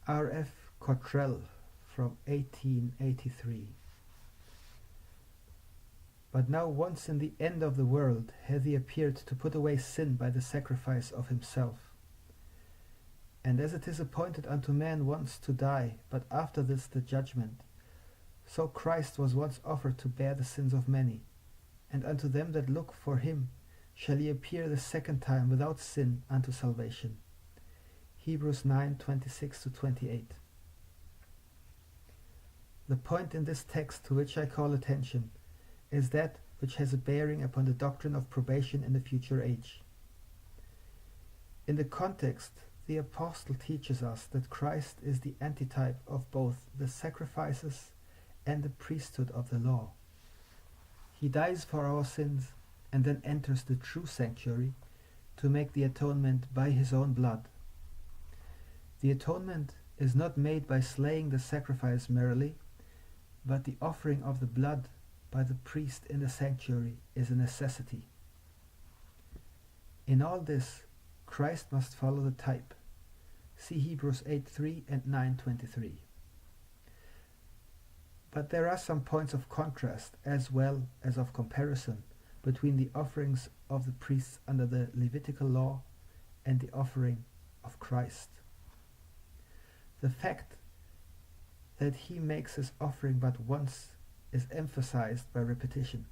R.F.Cottrell from 1883. But now once in the end of the world hath he appeared to put away sin by the sacrifice of himself. And as it is appointed unto man once to die, but after this the judgment, so Christ was once offered to bear the sins of many, and unto them that look for him shall he appear the second time without sin unto salvation. Hebrews 9:26-28. The point in this text to which I call attention is that which has a bearing upon the doctrine of probation in the future age. In the context, the apostle teaches us that Christ is the antitype of both the sacrifices and the priesthood of the law. He dies for our sins and then enters the true sanctuary to make the atonement by his own blood. The atonement is not made by slaying the sacrifice merely, but the offering of the blood by the priest in the sanctuary is a necessity. In all this, Christ must follow the type. See Hebrews 8:3 and 9:23. But there are some points of contrast as well as of comparison between the offerings of the priests under the Levitical law and the offering of Christ. The fact that he makes his offering but once is emphasized by repetition.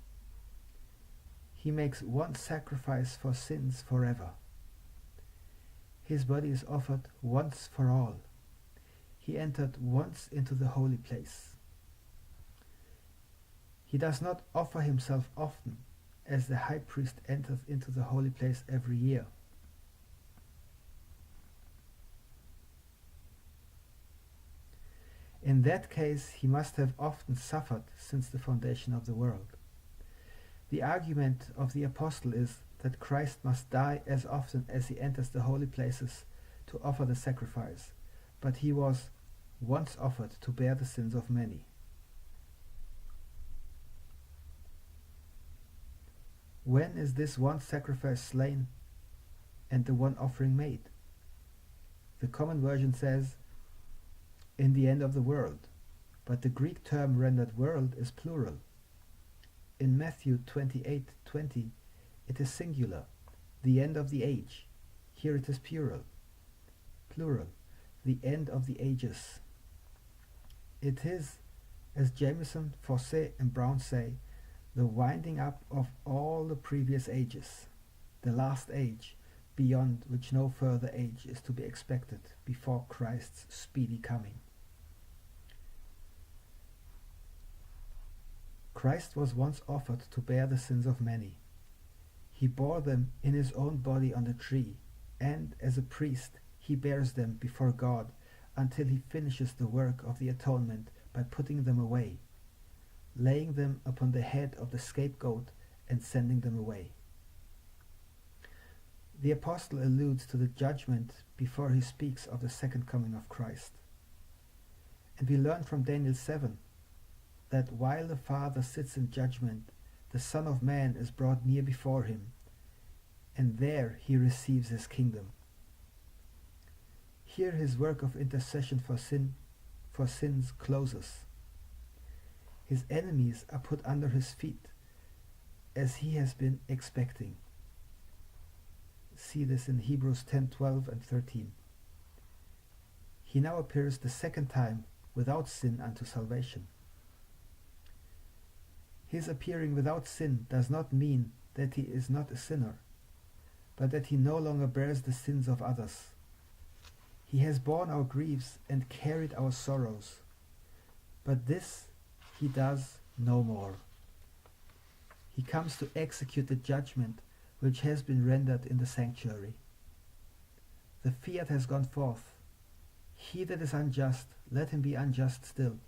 He makes one sacrifice for sins forever. His body is offered once for all. He entered once into the holy place. He does not offer himself often, as the high priest enters into the holy place every year. In that case, he must have often suffered since the foundation of the world. The argument of the apostle is that Christ must die as often as he enters the holy places to offer the sacrifice, but he was once offered to bear the sins of many. When is this one sacrifice slain and the one offering made? The common version says, in the end of the world, but the Greek term rendered world is plural. In Matthew 28:20, it is singular, the end of the age. Here it is plural, the end of the ages. It is, as Jameson, Fossé and Brown say, the winding up of all the previous ages, the last age, beyond which no further age is to be expected before Christ's speedy coming. Christ was once offered to bear the sins of many. He bore them in his own body on the tree, and as a priest he bears them before God until he finishes the work of the atonement by putting them away, laying them upon the head of the scapegoat and sending them away. The apostle alludes to the judgment before he speaks of the second coming of Christ. And we learn from Daniel 7 that while the Father sits in judgment, the Son of Man is brought near before him, and there he receives his kingdom. Here his work of intercession for sins closes. His enemies are put under his feet, as he has been expecting. See this in Hebrews 10:12 and 13. He now appears the second time without sin unto salvation. His appearing without sin does not mean that he is not a sinner, but that he no longer bears the sins of others. He has borne our griefs and carried our sorrows, but this he does no more. He comes to execute the judgment which has been rendered in the sanctuary. The fiat has gone forth. He that is unjust, let him be unjust still.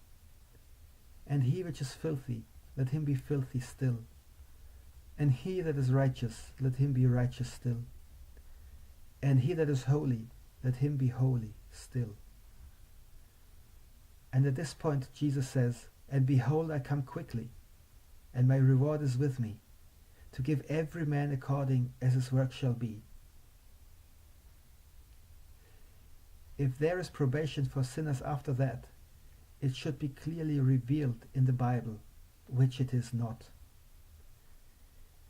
And he which is filthy, let him be filthy still. And he that is righteous, let him be righteous still. And he that is holy, let him be holy still. And at this point Jesus says, and behold, I come quickly, and my reward is with me, to give every man according as his work shall be. If there is probation for sinners after that, it should be clearly revealed in the Bible, which it is not.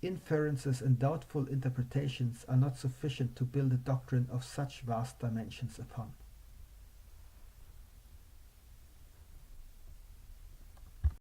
Inferences and doubtful interpretations are not sufficient to build a doctrine of such vast dimensions upon.